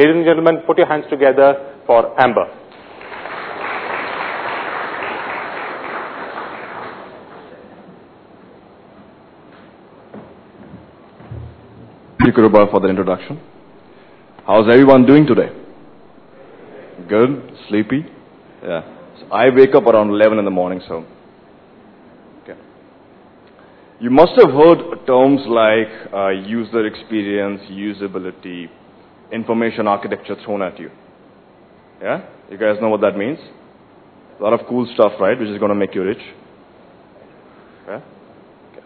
Ladies and gentlemen, put your hands together for Amber. Thank you, Kuruba, for the introduction. How's everyone doing today? Good? Sleepy? Yeah. So I wake up around 11 in the morning, so. Okay. You must have heard terms like user experience, usability, information architecture thrown at you. Yeah? You guys know what that means? A lot of cool stuff, right, which is going to make you rich. Yeah? Okay.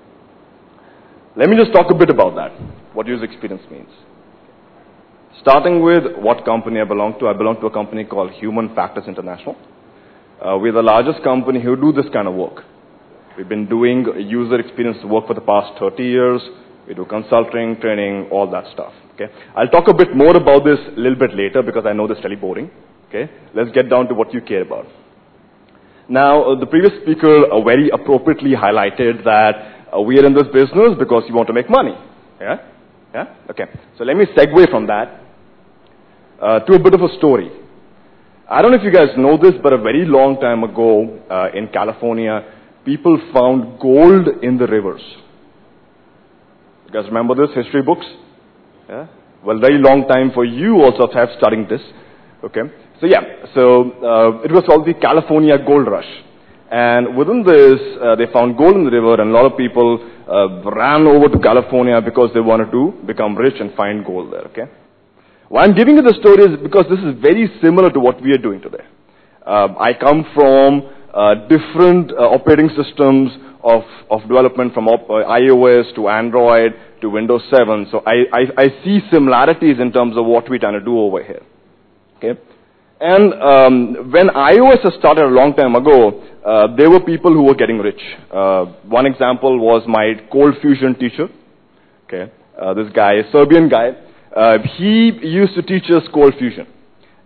Let me just talk a bit about that, what user experience means. Starting with what company I belong to. I belong to a company called Human Factors International. We're the largest company who do this kind of work. We've been doing user experience work for the past 30 years. We do consulting, training, all that stuff. Okay? I'll talk a bit more about this a little bit later because I know this is really boring. Okay? Let's get down to what you care about. Now, the previous speaker very appropriately highlighted that we are in this business because we want to make money. Yeah? Yeah? Okay. So let me segue from that to a bit of a story. I don't know if you guys know this, but a very long time ago in California, people found gold in the rivers. You guys remember this? History books? Yeah? Well, very long time for you also to have studying this. Okay. So yeah, it was called the California Gold Rush. And within this, they found gold in the river, and a lot of people ran over to California because they wanted to become rich and find gold there, okay? Why I'm giving you the story is because this is very similar to what we are doing today. I come from different operating systems of development from iOS to Android to Windows 7. So I see similarities in terms of what we're trying to do over here, okay? And when iOS started a long time ago, there were people who were getting rich. One example was my cold fusion teacher. Okay, this guy, a Serbian guy, he used to teach us cold fusion.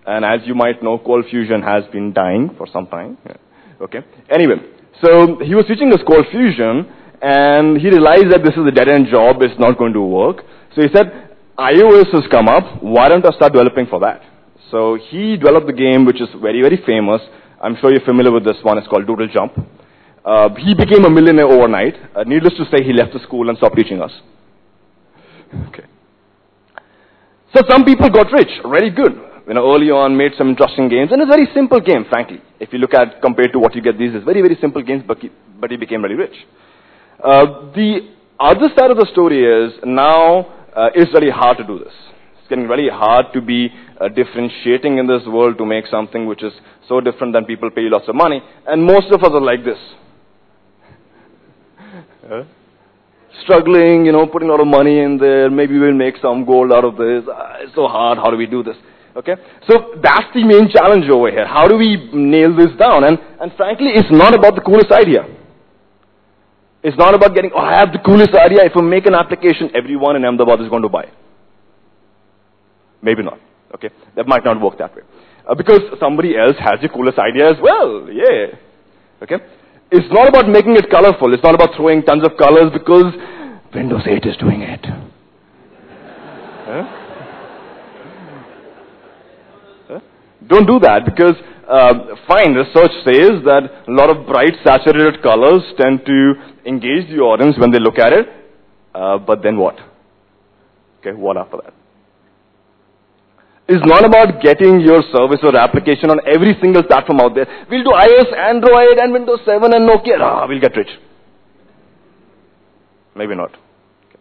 And as you might know, cold fusion has been dying for some time. Yeah. Okay. Anyway, so he was teaching us cold fusion, and he realized that this is a dead-end job. It's not going to work. So he said, iOS has come up. Why don't I start developing for that? So he developed the game, which is very, very famous. I'm sure you're familiar with this one. It's called Doodle Jump. He became a millionaire overnight. Needless to say, he left the school and stopped teaching us. Okay. So some people got rich, really good. You know, early on, made some interesting games. And it's a very simple game, frankly. If you look at, compared to what you get these, it's very, very simple games, but he became really rich. The other side of the story is, now it's very hard to do this. It's getting really hard to be differentiating in this world to make something which is so different than people pay lots of money. And most of us are like this. Struggling, you know, putting a lot of money in there. Maybe we'll make some gold out of this. It's so hard. How do we do this? Okay? So that's the main challenge over here. How do we nail this down? And frankly, it's not about the coolest idea. It's not about getting, oh, I have the coolest idea. If I make an application, everyone in Ahmedabad is going to buy. Maybe not. Okay? That might not work that way. Because somebody else has the coolest idea as well. Yeah. Okay? It's not about making it colorful. It's not about throwing tons of colors because Windows 8 is doing it. Huh? Huh? Don't do that because, fine, research says that a lot of bright saturated colors tend to engage the audience when they look at it. But then what? Okay, what after that? It's not about getting your service or application on every single platform out there. We'll do iOS, Android, and Windows 7 and Nokia. We'll get rich. Maybe not. Okay.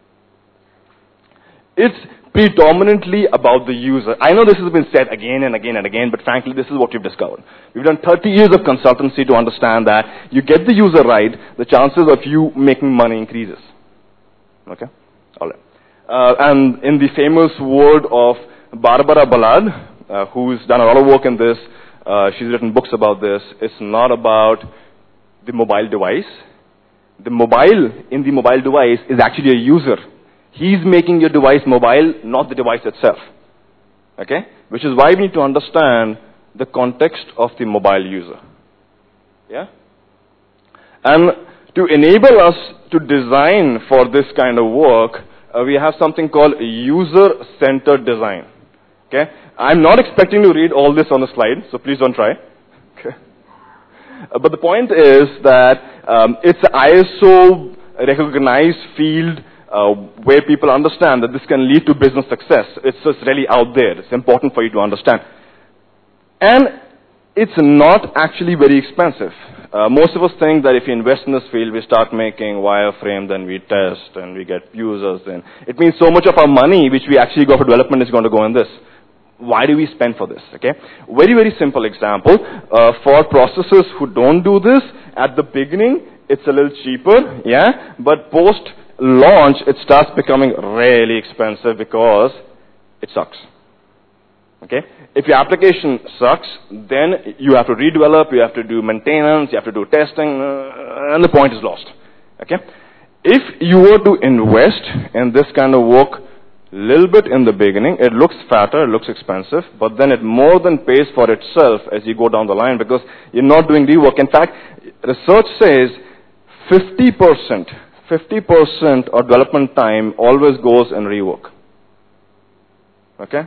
It's predominantly about the user. I know this has been said again and again and again, but frankly, this is what we've discovered. We've done 30 years of consultancy to understand that you get the user right, the chances of you making money increases. Okay? All right. And in the famous word of Barbara Ballard, who's done a lot of work in this, she's written books about this. It's not about the mobile device. The mobile in the mobile device is actually a user. He's making your device mobile, not the device itself. Okay? Which is why we need to understand the context of the mobile user. Yeah? And to enable us to design for this kind of work, we have something called user-centered design. Okay? I'm not expecting to read all this on the slide, so please don't try. Okay? But the point is that it's an ISO recognized field where people understand that this can lead to business success. It's just really out there. It's important for you to understand. And it's not actually very expensive. Most of us think that if you invest in this field, we start making wireframe, then we test, and we get users, and it means so much of our money, which we actually go for development, is going to go in this. Why do we spend for this? Okay, very, very simple example. For processors who don't do this, at the beginning, it's a little cheaper, yeah, but post-launch, it starts becoming really expensive because it sucks. Okay? If your application sucks, then you have to redevelop, you have to do maintenance, you have to do testing, and the point is lost. Okay? If you were to invest in this kind of work a little bit in the beginning, it looks fatter, it looks expensive, but then it more than pays for itself as you go down the line because you're not doing rework. In fact, research says 50% of development time always goes in rework. Okay?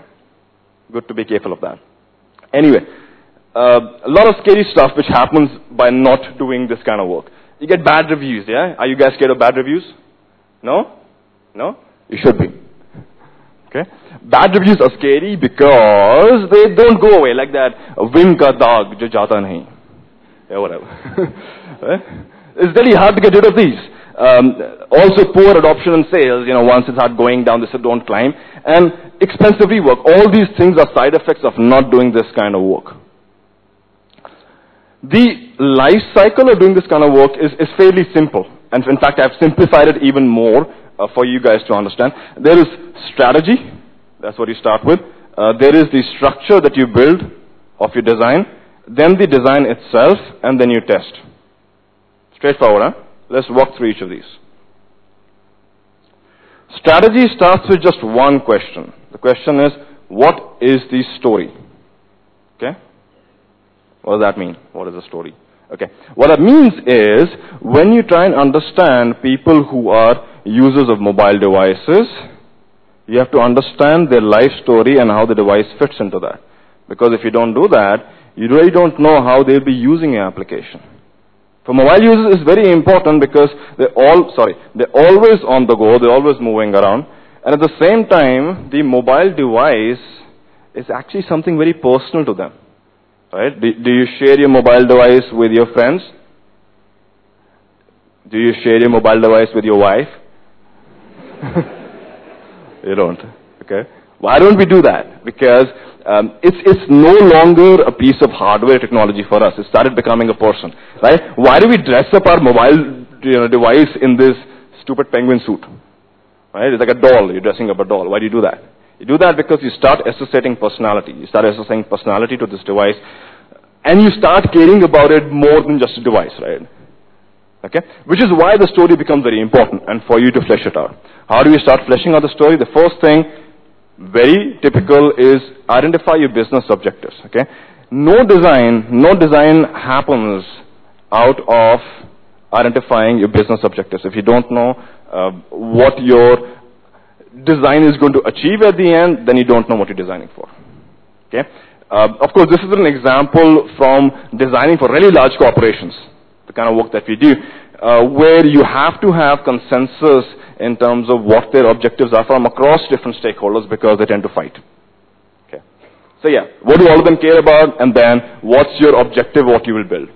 Good to be careful of that. Anyway, a lot of scary stuff which happens by not doing this kind of work. You get bad reviews, yeah? Are you guys scared of bad reviews? No? No? You should be. Okay? Bad reviews are scary because they don't go away like that wing ka daag jo jata nahi. Yeah, whatever. It's really hard to get rid of these. Also poor adoption and sales, once it starts going down, they say don't climb. And expensive rework. All these things are side effects of not doing this kind of work. The life cycle of doing this kind of work is fairly simple. And in fact, I've simplified it even more for you guys to understand. There is strategy. That's what you start with. There is the structure that you build of your design. Then the design itself. And then you test. Straightforward, huh? Let's walk through each of these. Strategy starts with just one question. The question is, what is the story? Okay? What does that mean? What is the story? Okay. What that means is, when you try and understand people who are users of mobile devices, you have to understand their life story and how the device fits into that. Because if you don't do that, you really don't know how they'll be using your application. For mobile users, it's very important because they're always on the go, they're always moving around. And at the same time, the mobile device is actually something very personal to them. Right? Do you share your mobile device with your friends? Do you share your mobile device with your wife? You don't. Okay? Why don't we do that? Because it's no longer a piece of hardware technology for us. It started becoming a person. Right? Why do we dress up our mobile device in this stupid penguin suit? Right? It's like a doll. You're dressing up a doll. Why do you do that? You do that because you start associating personality. You start associating personality to this device. And you start caring about it more than just a device, right? Okay? Which is why the story becomes very important and for you to flesh it out. How do you start fleshing out the story? The first thing, very typical, is identify your business objectives. Okay? No design happens out of identifying your business objectives. If you don't know what your design is going to achieve at the end, then you don't know what you're designing for. Okay? Of course, this is an example from designing for really large corporations, the kind of work that we do, where you have to have consensus in terms of what their objectives are from across different stakeholders because they tend to fight. Okay. So yeah, what do all of them care about, and then what's your objective, what you will build.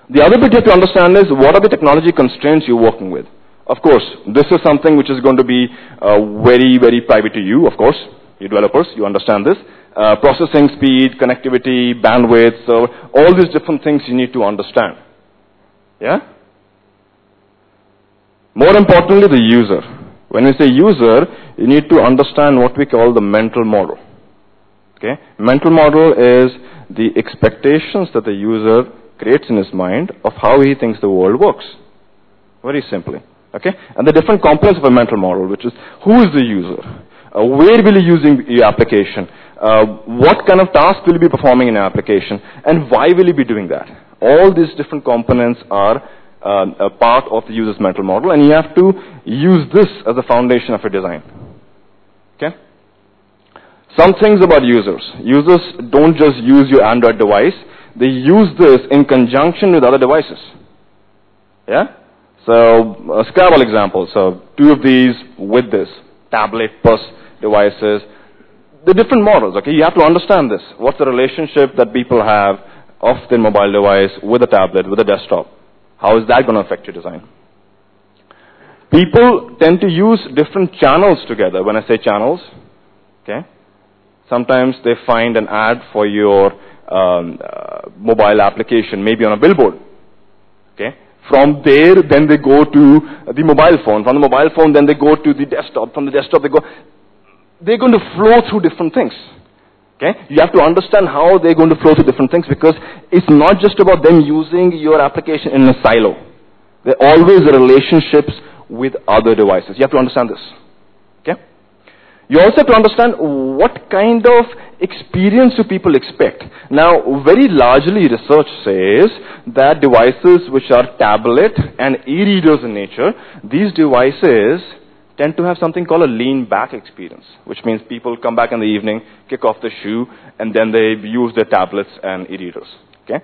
The other bit you have to understand is what are the technology constraints you're working with. Of course, this is something which is going to be very, very private to you, of course. You developers, you understand this. Processing speed, connectivity, bandwidth, so all these different things you need to understand. Yeah? More importantly, the user. When we say user, you need to understand what we call the mental model. Okay? Mental model is the expectations that the user creates in his mind of how he thinks the world works. Very simply. Okay? And the different components of a mental model, which is who is the user? Where will he using your application? What kind of task will he be performing in your application? And why will he be doing that? All these different components are a part of the user's mental model, and you have to use this as a foundation of your design. Okay? Some things about users. Users don't just use your Android device. They use this in conjunction with other devices. Yeah? So, a Scrabble example. So, two of these with this, tablet plus devices. The different models, okay? You have to understand this. What's the relationship that people have of their mobile device with a tablet, with a desktop? How is that going to affect your design? People tend to use different channels together. When I say channels, okay? Sometimes they find an ad for your mobile application, maybe on a billboard, okay? From there, then they go to the mobile phone. From the mobile phone, then they go to the desktop. From the desktop, they're going to flow through different things, okay? You have to understand how they're going to flow through different things, because it's not just about them using your application in a silo. There are always relationships with other devices. You have to understand this, okay? You also have to understand what kind of experience do people expect. Now, very largely research says that devices which are tablet and e-readers in nature, these devices tend to have something called a lean back experience, which means people come back in the evening, kick off the shoe, and then they use their tablets and e-readers, okay?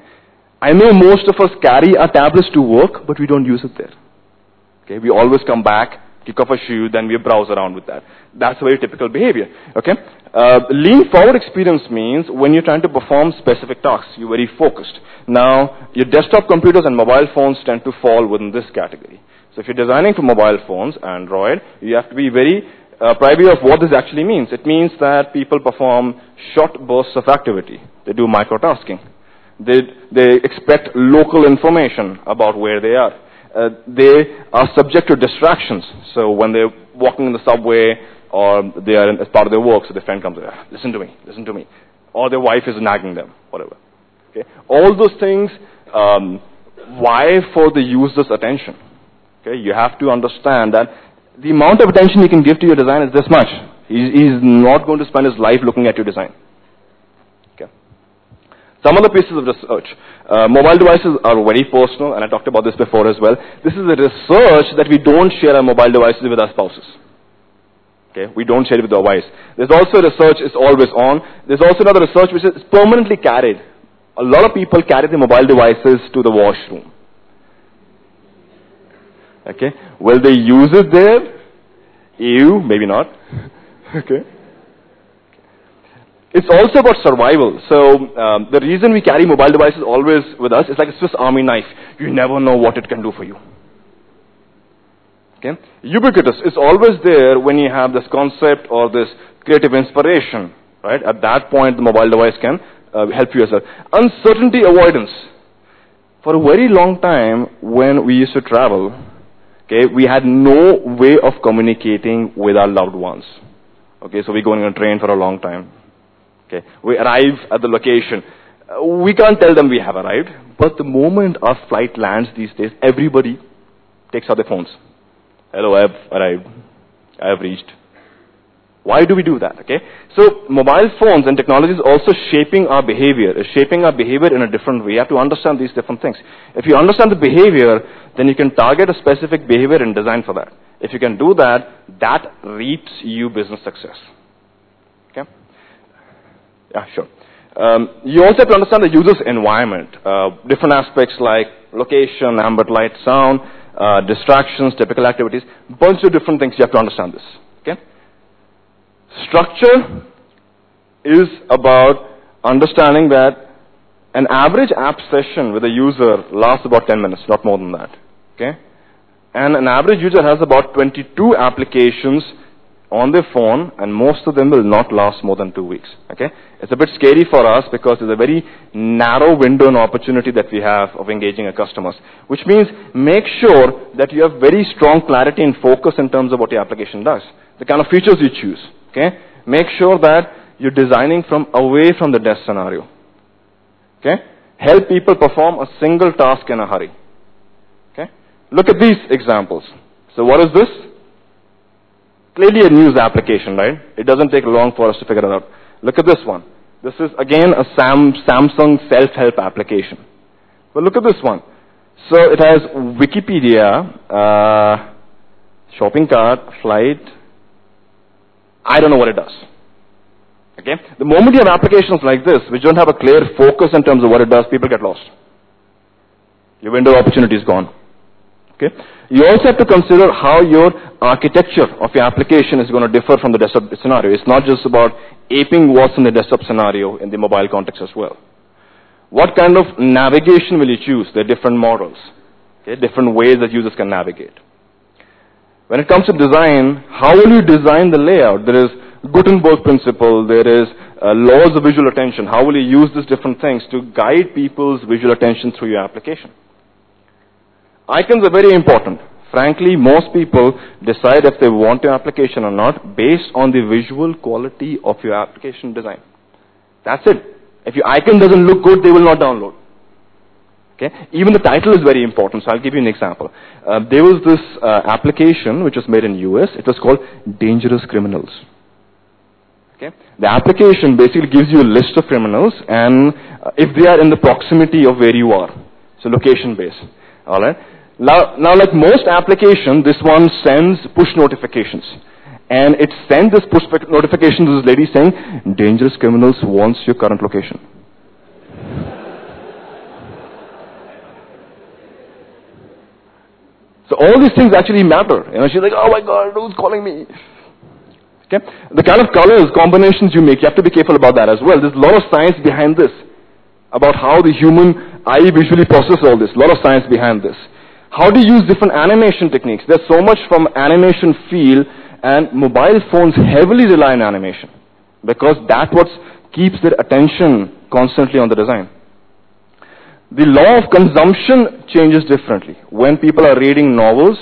I know most of us carry our tablets to work, but we don't use it there. Okay, we always come back, kick off a shoe, then we browse around with that. That's a very typical behavior. Okay, lean forward experience means when you're trying to perform specific tasks, you're very focused. Now, your desktop computers and mobile phones tend to fall within this category. So if you're designing for mobile phones, Android, you have to be very privy of what this actually means. It means that people perform short bursts of activity. They do microtasking. They expect local information about where they are. They are subject to distractions. So when they're walking in the subway or they are as part of their work, so their friend comes, listen to me. Or their wife is nagging them, whatever. Okay? All those things vie for the user's attention. Okay? You have to understand that the amount of attention you can give to your design is this much. He's not going to spend his life looking at your design. Okay? Some other pieces of research. Mobile devices are very personal, and I talked about this before as well. This is a research that we don't share our mobile devices with our spouses. Okay, we don't share it with our wives. There's also research is always on. There's also another research which is permanently carried. A lot of people carry their mobile devices to the washroom. Okay, will they use it there? Ew, maybe not. Okay. It's also about survival. So the reason we carry mobile devices always with us is like a Swiss Army knife. You never know what it can do for you. Okay? Ubiquitous is always there when you have this concept or this creative inspiration. Right? At that point, the mobile device can help you yourself. Uncertainty avoidance. For a very long time, when we used to travel, okay, we had no way of communicating with our loved ones. Okay, so we're going on a train for a long time. Okay. We arrive at the location. We can't tell them we have arrived, but the moment our flight lands these days, everybody takes out their phones. Hello, I have arrived. I have reached. Why do we do that? Okay. So mobile phones and technology is also shaping our behavior. It's shaping our behavior in a different way. You have to understand these different things. If you understand the behavior, then you can target a specific behavior and design for that. If you can do that, that reaps you business success. Okay. Yeah, sure. You also have to understand the user's environment. Different aspects like location, ambient light, sound, distractions, typical activities, bunch of different things. You have to understand this. Okay? Structure is about understanding that an average app session with a user lasts about 10 minutes, not more than that. Okay? And an average user has about 22 applications on their phone, and most of them will not last more than 2 weeks. Okay? It's a bit scary for us because it's a very narrow window and opportunity that we have of engaging our customers, which means make sure that you have very strong clarity and focus in terms of what your application does, the kind of features you choose. Okay? Make sure that you're designing from away from the desk scenario. Okay? Help people perform a single task in a hurry. Okay? Look at these examples. So what is this? Clearly a news application, right? It doesn't take long for us to figure it out. Look at this one. This is again a Samsung self-help application. But look at this one. So it has Wikipedia, shopping cart, flight. I don't know what it does. Okay? The moment you have applications like this, which don't have a clear focus in terms of what it does, people get lost. Your window of opportunity is gone. Okay? You also have to consider how your architecture of your application is going to differ from the desktop scenario. It's not just about aping what's in the desktop scenario in the mobile context as well. What kind of navigation will you choose? There are different models, okay? Different ways that users can navigate. When it comes to design, how will you design the layout? There is Gutenberg principle, there is laws of visual attention. How will you use these different things to guide people's visual attention through your application? Icons are very important. Frankly, most people decide if they want your application or not based on the visual quality of your application design. That's it. If your icon doesn't look good, they will not download. Okay? Even the title is very important, so I'll give you an example. There was this application which was made in US. It was called Dangerous Criminals. Okay? The application basically gives you a list of criminals, and if they are in the proximity of where you are, so location-based. All right? Now, like most applications, this one sends push notifications. And it sends this push notification to this lady saying, Dangerous Criminals wants your current location. So all these things actually matter. You know, she's like, oh my God, who's calling me? Okay? The kind of colors, combinations you make, you have to be careful about that as well. There's a lot of science behind this, about how the human eye visually processes all this. A lot of science behind this. How to use different animation techniques. There's so much from animation feel, and mobile phones heavily rely on animation because that's what keeps their attention constantly on the design. The law of consumption changes differently. When people are reading novels,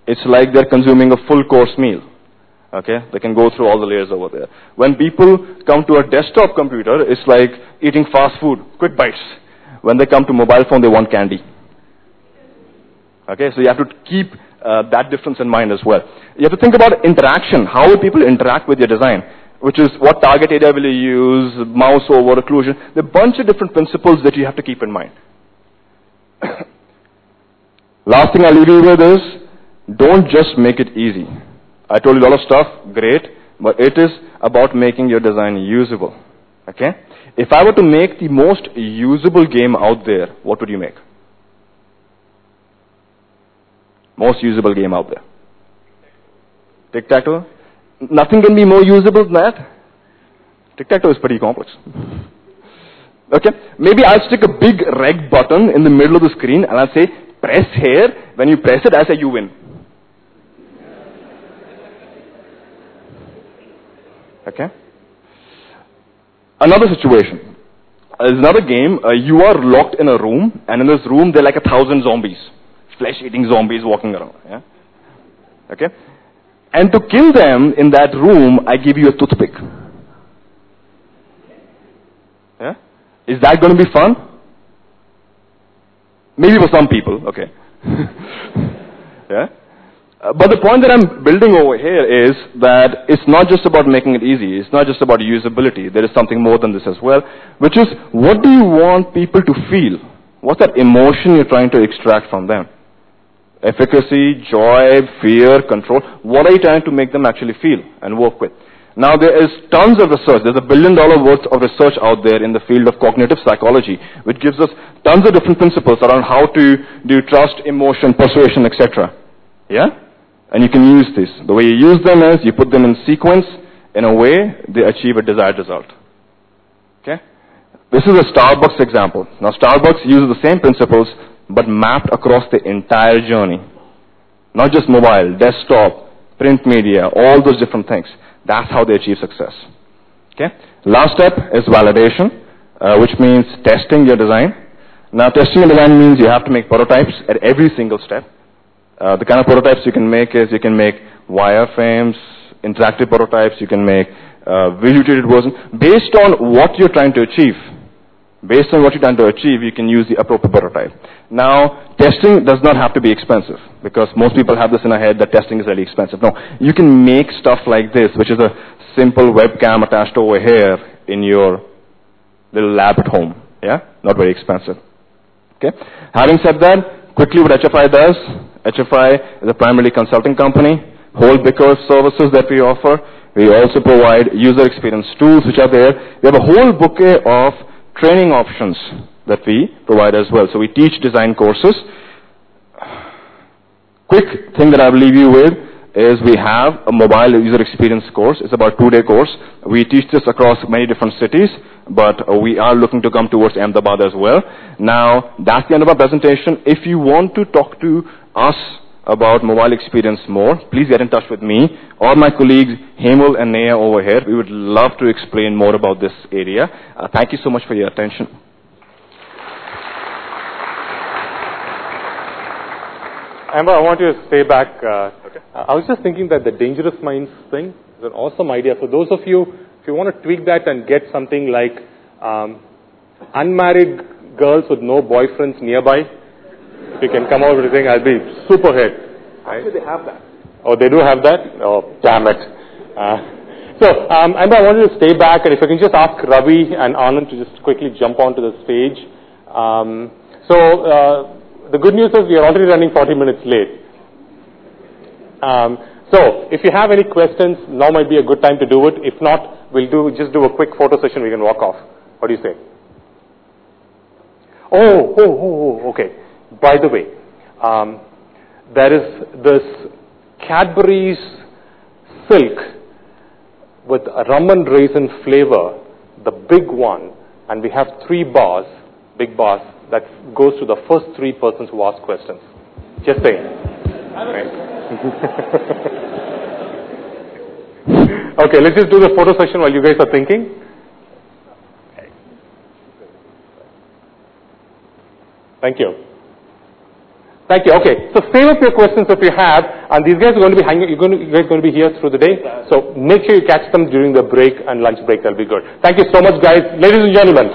it's like they're consuming a full course meal. Okay? They can go through all the layers over there. When people come to a desktop computer, it's like eating fast food, quick bites. When they come to mobile phone, they want candy. Okay, so you have to keep that difference in mind as well. You have to think about interaction. How will people interact with your design? Which is what target area will you use, mouse over, occlusion. There are a bunch of different principles that you have to keep in mind. Last thing I'll leave you with is, don't just make it easy. I told you a lot of stuff, great, but it is about making your design usable. Okay? If I were to make the most usable game out there, what would you make? Most usable game out there. Tic-tac-toe? Nothing can be more usable than that. Tic-tac-toe is pretty complex. Okay? Maybe I'll stick a big red button in the middle of the screen and I'll say, press here. When you press it, I say you win. Okay? Another situation. There's another game. You are locked in a room, and in this room there are like 1,000 zombies. Flesh-eating zombies walking around. Yeah? Okay? And to kill them in that room, I give you a toothpick. Yeah? Is that going to be fun? Maybe for some people, okay. Yeah? But the point that I'm building over here is that it's not just about making it easy. It's not just about usability. There is something more than this as well, which is, what do you want people to feel? What's that emotion you're trying to extract from them? Efficacy, joy, fear, control. What are you trying to make them actually feel and work with? Now, there is tons of research. There's $1 billion worth of research out there in the field of cognitive psychology, which gives us tons of different principles around how to do trust, emotion, persuasion, etc. Yeah? And you can use this. The way you use them is you put them in sequence in a way they achieve a desired result. Okay? This is a Starbucks example. Now, Starbucks uses the same principles but mapped across the entire journey. Not just mobile, desktop, print media, all those different things. That's how they achieve success. Okay? Last step is validation, which means testing your design. Now, testing your design means you have to make prototypes at every single step. The kind of prototypes you can make is you can make wireframes, interactive prototypes, you can make visual-treated versions. Based on what you're trying to achieve, you can use the appropriate prototype. Now, testing does not have to be expensive, because most people have this in their head that testing is really expensive. No, you can make stuff like this, which is a simple webcam attached over here in your little lab at home. Yeah? Not very expensive. Okay? Having said that, quickly what HFI does, HFI is a primarily consulting company. Whole big services that we offer We also provide user experience tools which are there. We have a whole bouquet of training options that we provide as well. So we teach design courses. Quick thing that I'll leave you with is we have a mobile user experience course. It's about a 2-day course. We teach this across many different cities, but we are looking to come towards Ahmedabad as well. Now, that's the end of our presentation. If you want to talk to us about mobile experience more, please get in touch with me or my colleagues Hemul and Neha over here. We would love to explain more about this area. Thank you so much for your attention. Amber, I want you to stay back. Okay. I was just thinking that the Dangerous Minds thing is an awesome idea. For those of you, if you want to tweak that and get something like unmarried girls with no boyfriends nearby, if you can come out with a thing, I'll be super hit. Actually, they have that. Oh, they do have that? Oh, damn it. Amber, I want you to stay back, and if I can just ask Ravi and Anand to just quickly jump onto the stage. The good news is we are already running 40 minutes late. So if you have any questions, now might be a good time to do it. If not, we'll just do a quick photo session. We can walk off. What do you say? Okay. By the way, there is this Cadbury's Silk with a rum and raisin flavor, the big one, and we have 3 bars, big bars, that goes to the first 3 persons who ask questions. Just saying. Right. Okay, let's just do the photo session while you guys are thinking. Thank you. Okay, so save up your questions if you have, and these guys are going to be hanging. You guys are going to be here through the day. So make sure you catch them during the break and lunch break. That'll be good. Thank you so much, guys, ladies and gentlemen.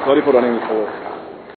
Sorry for running over.